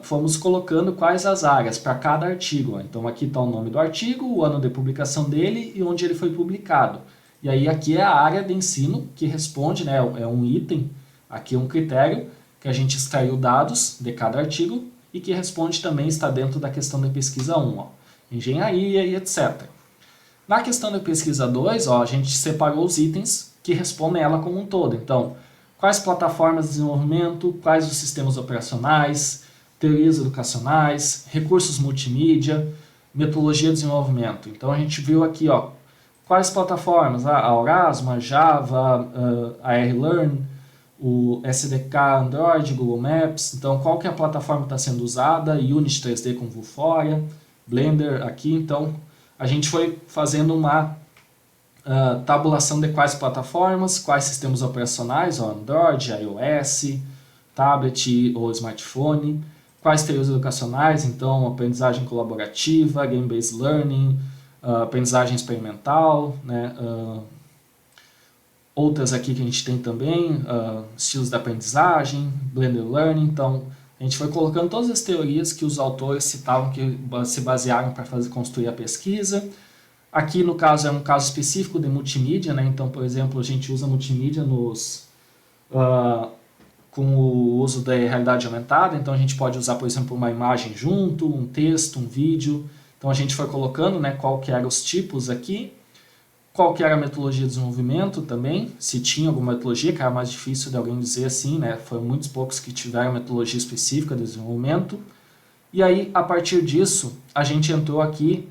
Fomos colocando quais as áreas para cada artigo. Ó. Então, aqui está o nome do artigo, o ano de publicação dele e onde ele foi publicado. E aí, aqui é a área de ensino que responde, né? É um item, aqui é um critério que a gente extraiu dados de cada artigo e que responde também, está dentro da questão de pesquisa 1, ó, engenharia e etc. Na questão de pesquisa 2, ó, a gente separou os itens que respondem ela como um todo. Então, quais plataformas de desenvolvimento, quais os sistemas operacionais, teorias educacionais, recursos multimídia, metodologia de desenvolvimento. Então, a gente viu aqui, ó, quais plataformas, a Aurasma, a Java, a RLearn, o SDK Android, Google Maps. Então, qual que é a plataforma que está sendo usada? Unity 3D com Vuforia, Blender aqui. Então, a gente foi fazendo uma tabulação de quais plataformas, quais sistemas operacionais, Android, iOS, tablet ou smartphone, quais teorias educacionais, então, aprendizagem colaborativa, game-based learning, aprendizagem experimental, né? Outras aqui que a gente tem também, estilos de aprendizagem, blended learning. Então, a gente foi colocando todas as teorias que os autores citavam que se basearam para construir a pesquisa. Aqui, no caso, é um caso específico de multimídia, né? Então, por exemplo, a gente usa multimídia com o uso da realidade aumentada. Então, a gente pode usar, por exemplo, uma imagem junto, um texto, um vídeo. Então, a gente foi colocando, né, qual que eram os tipos aqui. Qual que era a metodologia de desenvolvimento também, se tinha alguma metodologia, que era mais difícil de alguém dizer assim, né? Foram muitos poucos que tiveram metodologia específica de desenvolvimento. E aí, a partir disso, a gente entrou aqui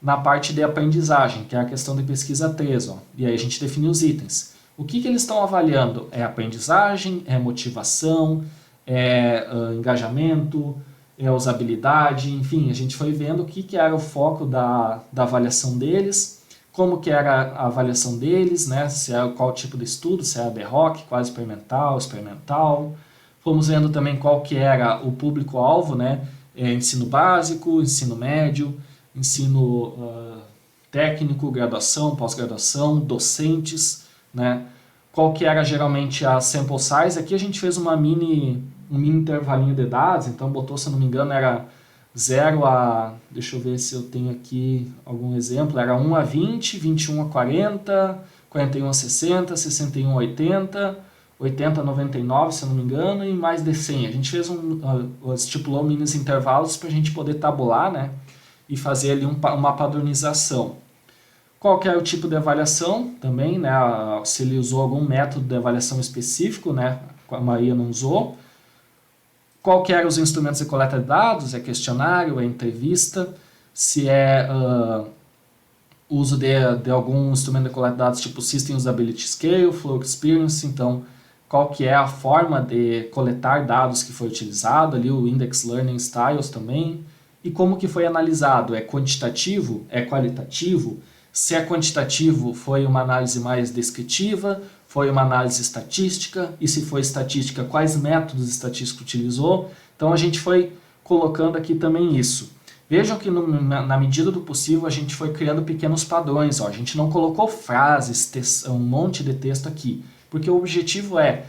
na parte de aprendizagem, que é a questão de pesquisa 3. Ó. E aí a gente definiu os itens. O que eles estão avaliando? É aprendizagem, é motivação, é engajamento, é usabilidade, enfim, a gente foi vendo o que era o foco da avaliação deles, como que era a avaliação deles, né? Se era qual tipo de estudo, se era ad hoc, quase experimental. Fomos vendo também qual que era o público-alvo, né? Ensino básico, ensino médio, ensino técnico, graduação, pós-graduação, docentes, né? Qual que era geralmente a sample size. Aqui a gente fez um mini intervalinho de dados, então botou, se eu não me engano, era 0 a, deixa eu ver se eu tenho aqui algum exemplo, era 1 a 20, 21 a 40, 41 a 60, 61 a 80, 80 a 99, se eu não me engano, e mais de 100. A gente fez estipulou mini intervalos para a gente poder tabular, né, e fazer ali uma padronização. Qual que é o tipo de avaliação também, né? Se ele usou algum método de avaliação específico, né? A Maria não usou. Qual que eram os instrumentos de coleta de dados? É questionário, é entrevista, se é uso de algum instrumento de coleta de dados tipo System Usability Scale, Flow Experience, então qual que é a forma de coletar dados que foi utilizado, ali o Index Learning Styles também, e como que foi analisado, é quantitativo, é qualitativo, se é quantitativo foi uma análise mais descritiva, foi uma análise estatística, e se foi estatística, quais métodos estatísticos utilizou, então a gente foi colocando aqui também isso. Vejam que na medida do possível a gente foi criando pequenos padrões, ó. A gente não colocou frases, um monte de texto aqui, porque o objetivo é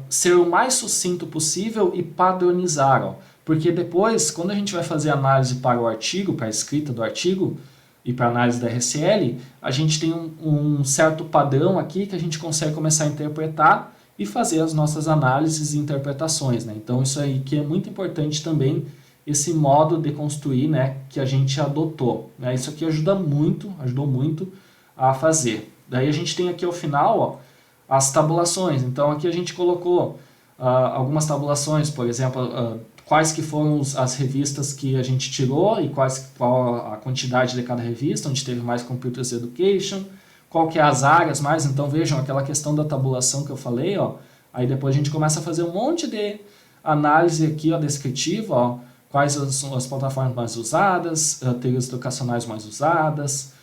ser o mais sucinto possível e padronizar, ó. Porque depois, quando a gente vai fazer análise para o artigo, para a escrita do artigo e para a análise da RSL, a gente tem um certo padrão aqui que a gente consegue começar a interpretar e fazer as nossas análises e interpretações, né? Então isso aí que é muito importante também, esse modo de construir, né, que a gente adotou, né? Isso aqui ajudou muito a fazer. Daí a gente tem aqui ao final, ó, as tabulações. Então aqui a gente colocou algumas tabulações, por exemplo, quais que foram as revistas que a gente tirou e qual a quantidade de cada revista, onde teve mais Computers Education, qual que é as áreas mais. Então vejam aquela questão da tabulação que eu falei, ó. Aí depois a gente começa a fazer um monte de análise aqui, ó, descritiva, ó, quais são as plataformas mais usadas, teorias educacionais mais usadas,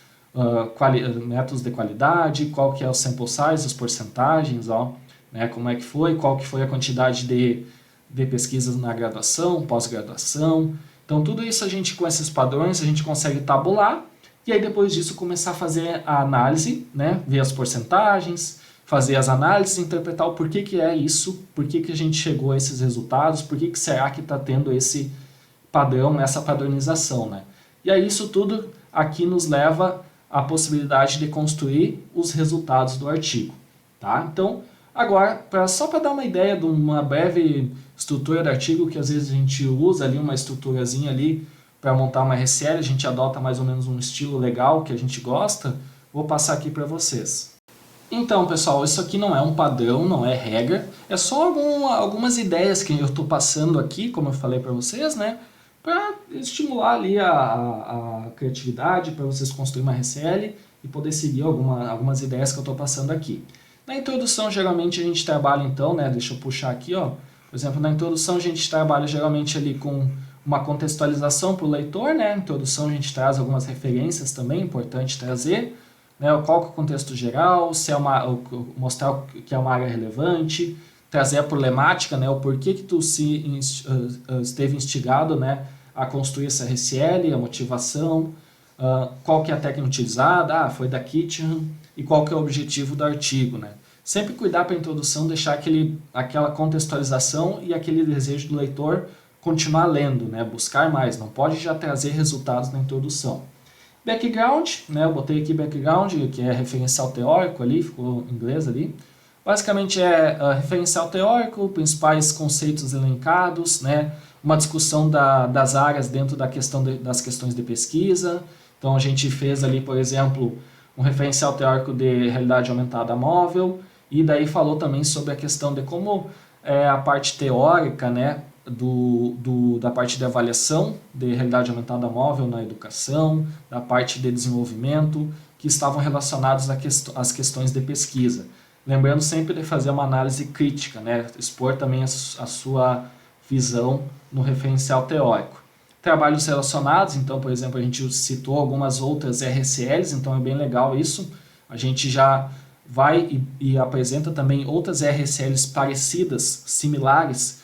métodos de qualidade, qual que é o sample size, as porcentagens, ó, né, como é que foi, qual que foi a quantidade de pesquisas na graduação, pós-graduação. Então tudo isso a gente, com esses padrões, a gente consegue tabular, e aí depois disso começar a fazer a análise, né, ver as porcentagens, fazer as análises, interpretar o porquê que é isso, porquê que a gente chegou a esses resultados, porquê que será que está tendo esse padrão, essa padronização, né? E aí isso tudo aqui nos leva à possibilidade de construir os resultados do artigo, tá? Então, agora, só para dar uma ideia de uma breve estrutura do artigo, que às vezes a gente usa ali uma estruturazinha ali para montar uma RSL, a gente adota mais ou menos um estilo legal que a gente gosta, vou passar aqui para vocês. Então, pessoal, isso aqui não é um padrão, não é regra, é só algumas ideias que eu estou passando aqui, como eu falei para vocês, né? Para estimular ali a criatividade, para vocês construir uma RSL e poder seguir algumas ideias que eu estou passando aqui. Na introdução, geralmente, a gente trabalha, então, né? Deixa eu puxar aqui, ó. Por exemplo, na introdução, a gente trabalha geralmente ali com uma contextualização para o leitor, né? Na introdução, a gente traz algumas referências também, importante trazer, né? Qual que é o contexto geral, se é mostrar que é uma área relevante, trazer a problemática, né? O porquê que tu esteve instigado, né, a construir essa RSL, a motivação, qual que é a técnica utilizada, foi da Kitchen, e qual que é o objetivo do artigo, né? Sempre cuidar para a introdução, deixar aquela contextualização e aquele desejo do leitor continuar lendo, né? Buscar mais, não pode já trazer resultados na introdução. Background, né? Eu botei aqui background, que é referencial teórico ali, ficou em inglês ali. Basicamente é referencial teórico, principais conceitos elencados, né? Uma discussão das áreas dentro das questões de pesquisa. Então a gente fez ali, por exemplo, um referencial teórico de realidade aumentada móvel, e daí falou também sobre a questão de como a parte teórica, né, da parte de avaliação de realidade aumentada móvel na educação, da parte de desenvolvimento, que estavam relacionados às questões de pesquisa. Lembrando sempre de fazer uma análise crítica, né, expor também a sua visão no referencial teórico. Trabalhos relacionados, então, por exemplo, a gente citou algumas outras RSLs, então é bem legal isso. A gente já vai e apresenta também outras RSLs parecidas, similares,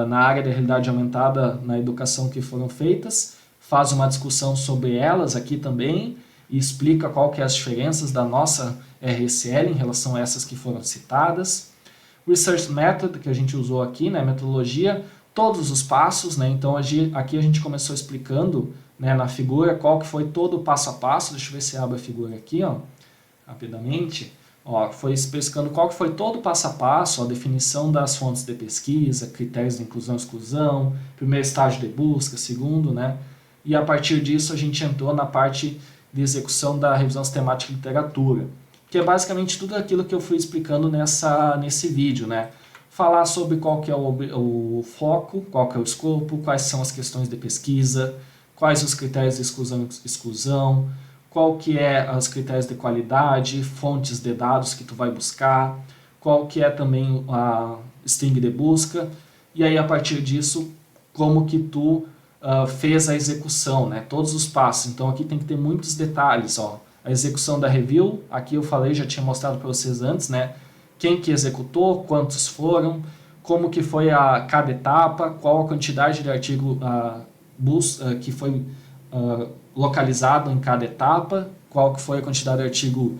na área da realidade aumentada na educação que foram feitas, faz uma discussão sobre elas aqui também e explica qual que é as diferenças da nossa RSL em relação a essas que foram citadas. Research Method, que a gente usou aqui, né, metodologia, todos os passos, né, então aqui a gente começou explicando, né, na figura qual que foi todo o passo a passo. Deixa eu ver se abre a figura aqui, ó, rapidamente. Ó, foi explicando qual que foi todo o passo a passo, a definição das fontes de pesquisa, critérios de inclusão e exclusão, primeiro estágio de busca, segundo, né? E a partir disso a gente entrou na parte de execução da revisão sistemática de literatura, que é basicamente tudo aquilo que eu fui explicando nesse vídeo, né? Falar sobre qual que é o foco, qual que é o escopo, quais são as questões de pesquisa, quais os critérios de exclusão, qual que é os critérios de qualidade, fontes de dados que tu vai buscar, qual que é também a string de busca, e aí a partir disso, como que tu fez a execução, né? Todos os passos. Então aqui tem que ter muitos detalhes, ó. A execução da review, aqui eu falei, já tinha mostrado para vocês antes, né? Quem que executou, quantos foram, como que foi cada etapa, qual a quantidade de artigo que foi localizado em cada etapa, qual que foi a quantidade de artigo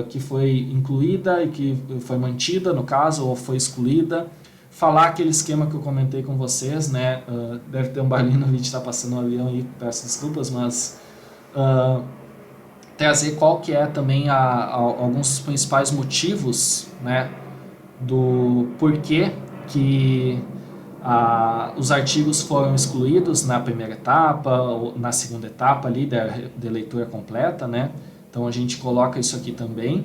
que foi incluída e que foi mantida, no caso, ou foi excluída. Falar aquele esquema que eu comentei com vocês, né? Deve ter um barulho no vídeo, está passando um avião aí, peço desculpas, mas trazer qual que é também alguns dos principais motivos, né, do porquê que os artigos foram excluídos na primeira etapa ou na segunda etapa ali de leitura completa, né? Então a gente coloca isso aqui também.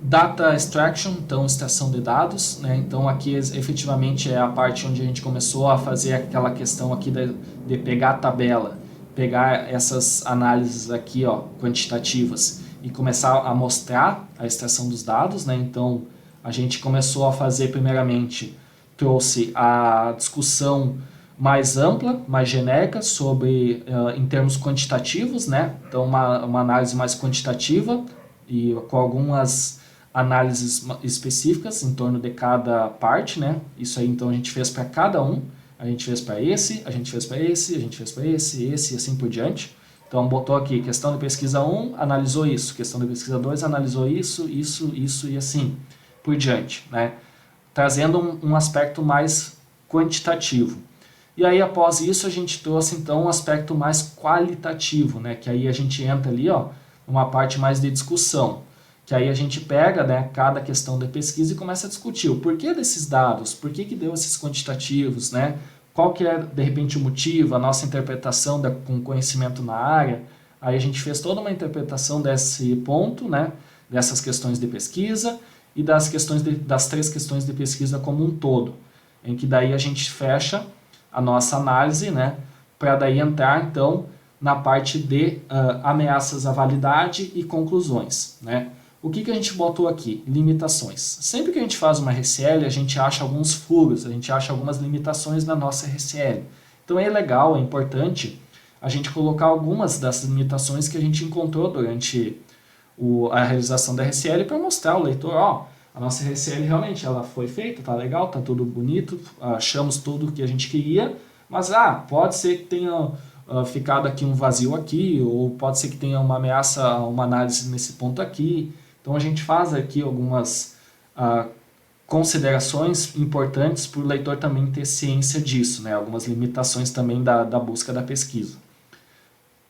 Data extraction, então extração de dados, né? Então aqui efetivamente é a parte onde a gente começou a fazer aquela questão aqui de pegar a tabela, pegar essas análises aqui, ó, quantitativas e começar a mostrar a extração dos dados, né? Então a gente começou a fazer primeiramente, trouxe a discussão mais ampla, mais genérica sobre em termos quantitativos, né? Então uma análise mais quantitativa e com algumas análises específicas em torno de cada parte, né? Isso aí então a gente fez para cada um, a gente fez para esse, a gente fez para esse, a gente fez para esse e assim por diante. Então botou aqui questão de pesquisa 1, analisou isso, questão de pesquisa 2, analisou isso e assim por diante, né? Trazendo um aspecto mais quantitativo. E aí após isso a gente trouxe então um aspecto mais qualitativo, né? Que aí a gente entra ali, ó, uma parte mais de discussão. Que aí a gente pega, né, cada questão da pesquisa e começa a discutir o porquê desses dados, por que deu esses quantitativos, né, qual que é, de repente, o motivo, a nossa interpretação com conhecimento na área. Aí a gente fez toda uma interpretação desse ponto, né, dessas questões de pesquisa e das três questões de pesquisa como um todo, em que daí a gente fecha a nossa análise, né, para daí entrar, então, na parte de ameaças à validade e conclusões, né. O que a gente botou aqui? Limitações. Sempre que a gente faz uma RCL, a gente acha alguns furos, a gente acha algumas limitações na nossa RCL. Então é legal, é importante a gente colocar algumas dessas limitações que a gente encontrou durante a realização da RCL para mostrar ao leitor, ó, a nossa RCL realmente ela foi feita, tá legal, tá tudo bonito, achamos tudo o que a gente queria, mas pode ser que tenha ficado aqui um vazio aqui, ou pode ser que tenha uma ameaça, uma análise nesse ponto aqui. Então a gente faz aqui algumas considerações importantes para o leitor também ter ciência disso, né? Algumas limitações também da busca da pesquisa.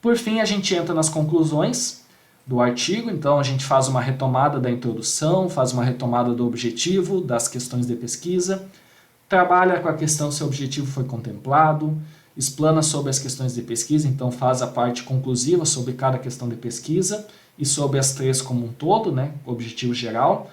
Por fim, a gente entra nas conclusões do artigo, então a gente faz uma retomada da introdução, faz uma retomada do objetivo, das questões de pesquisa, trabalha com a questão se o objetivo foi contemplado, explana sobre as questões de pesquisa, então faz a parte conclusiva sobre cada questão de pesquisa e sobre as três como um todo, né, objetivo geral.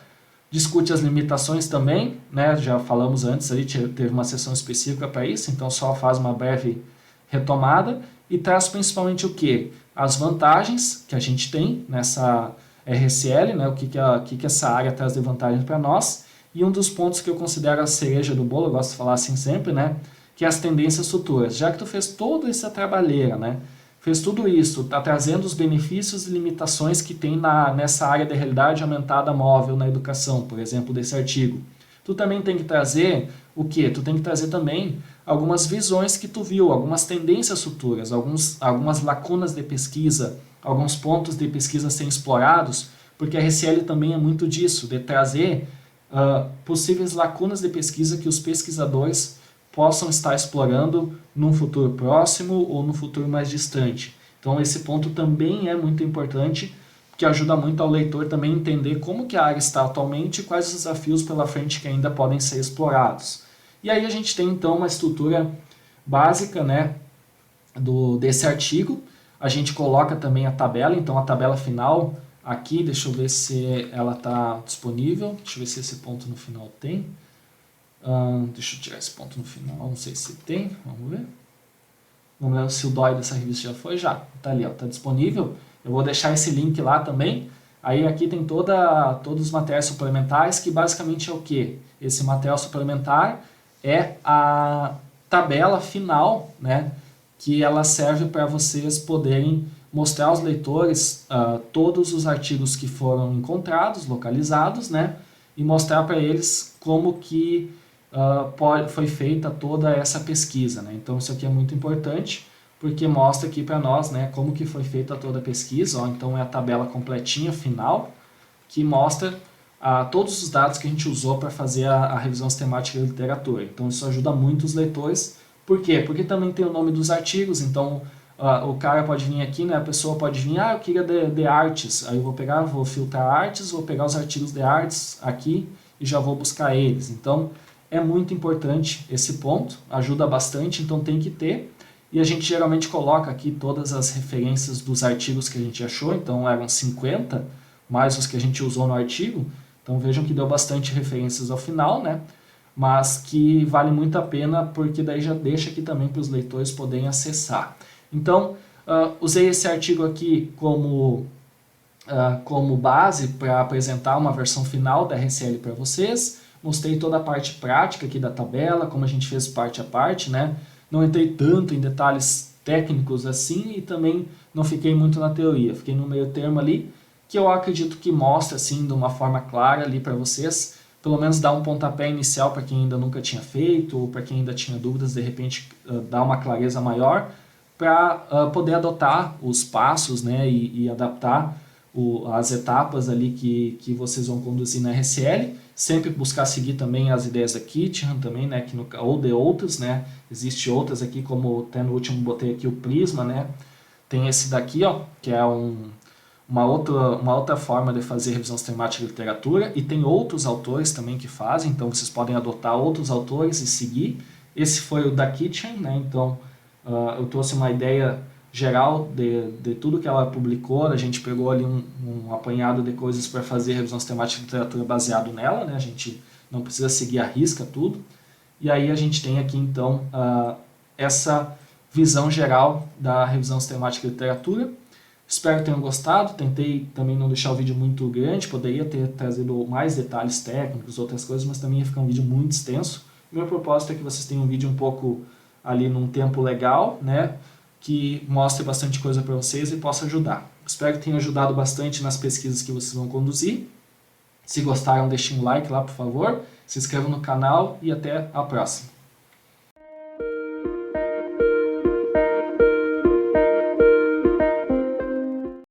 Discute as limitações também, né, já falamos antes, aí teve uma sessão específica para isso, então só faz uma breve retomada e traz principalmente o quê? As vantagens que a gente tem nessa RCL, né, o que essa área traz de vantagens para nós, e um dos pontos que eu considero a cereja do bolo, eu gosto de falar assim sempre, né, que é as tendências futuras. Já que tu fez toda essa trabalheira, né, fez tudo isso, está trazendo os benefícios e limitações que tem nessa área de realidade aumentada móvel na educação, por exemplo, desse artigo. Tu também tem que trazer o quê? Tu tem que trazer também algumas visões que tu viu, algumas tendências futuras, algumas lacunas de pesquisa, alguns pontos de pesquisa sem explorados, porque a RCL também é muito disso, de trazer possíveis lacunas de pesquisa que os pesquisadores possam estar explorando num futuro próximo ou num futuro mais distante. Então esse ponto também é muito importante, que ajuda muito ao leitor também entender como que a área está atualmente e quais os desafios pela frente que ainda podem ser explorados. E aí a gente tem então uma estrutura básica, né, desse artigo, a gente coloca também a tabela, então a tabela final aqui, deixa eu ver se ela está disponível, deixa eu ver se esse ponto no final tem. Deixa eu tirar esse ponto no final, não sei se tem, vamos ver. Não lembro se o DOI dessa revista já foi, já, tá ali, ó, tá disponível. Eu vou deixar esse link lá também. Aí aqui tem todos os materiais suplementares, que basicamente é o que? Esse material suplementar é a tabela final, né, que ela serve para vocês poderem mostrar aos leitores todos os artigos que foram encontrados, localizados, né, e mostrar para eles como que foi feita toda essa pesquisa, né? Então isso aqui é muito importante, porque mostra aqui para nós, né, como que foi feita toda a pesquisa. Ó, então é a tabela completinha, final, que mostra todos os dados que a gente usou para fazer a revisão sistemática da literatura. Então isso ajuda muito os leitores. Por quê? Porque também tem o nome dos artigos, então o cara pode vir aqui, né, a pessoa pode vir, eu queria de artes, aí eu vou pegar, vou filtrar artes, vou pegar os artigos de artes aqui e já vou buscar eles. Então é muito importante esse ponto, ajuda bastante, então tem que ter. E a gente geralmente coloca aqui todas as referências dos artigos que a gente achou, então eram 50, mais os que a gente usou no artigo. Então vejam que deu bastante referências ao final, né? Mas que vale muito a pena, porque daí já deixa aqui também para os leitores poderem acessar. Então, usei esse artigo aqui como base para apresentar uma versão final da RSL para vocês. Mostrei toda a parte prática aqui da tabela, como a gente fez parte a parte, né? Não entrei tanto em detalhes técnicos assim e também não fiquei muito na teoria. Fiquei no meio termo ali, que eu acredito que mostra assim de uma forma clara ali para vocês, pelo menos dar um pontapé inicial para quem ainda nunca tinha feito, ou para quem ainda tinha dúvidas, de repente dar uma clareza maior, para poder adotar os passos, né, e adaptar as etapas ali que vocês vão conduzir na RSL, sempre buscar seguir também as ideias da Kitchen também, né, ou de outras, né, existe outras aqui, como até no último botei aqui o Prisma, né, tem esse daqui, ó, que é uma outra forma de fazer revisão sistemática de literatura, e tem outros autores também que fazem, então vocês podem adotar outros autores e seguir. Esse foi o da Kitchen, né, então eu trouxe uma ideia geral de tudo que ela publicou, a gente pegou ali um apanhado de coisas para fazer revisão sistemática de literatura baseado nela, né? A gente não precisa seguir à risca tudo, e aí a gente tem aqui então essa visão geral da revisão sistemática de literatura. Espero que tenham gostado, tentei também não deixar o vídeo muito grande, poderia ter trazido mais detalhes técnicos, outras coisas, mas também ia ficar um vídeo muito extenso. Meu propósito é que vocês tenham um vídeo um pouco ali num tempo legal, né? Que mostre bastante coisa para vocês e possa ajudar. Espero que tenha ajudado bastante nas pesquisas que vocês vão conduzir. Se gostaram, deixem um like lá, por favor. Se inscrevam no canal e até a próxima.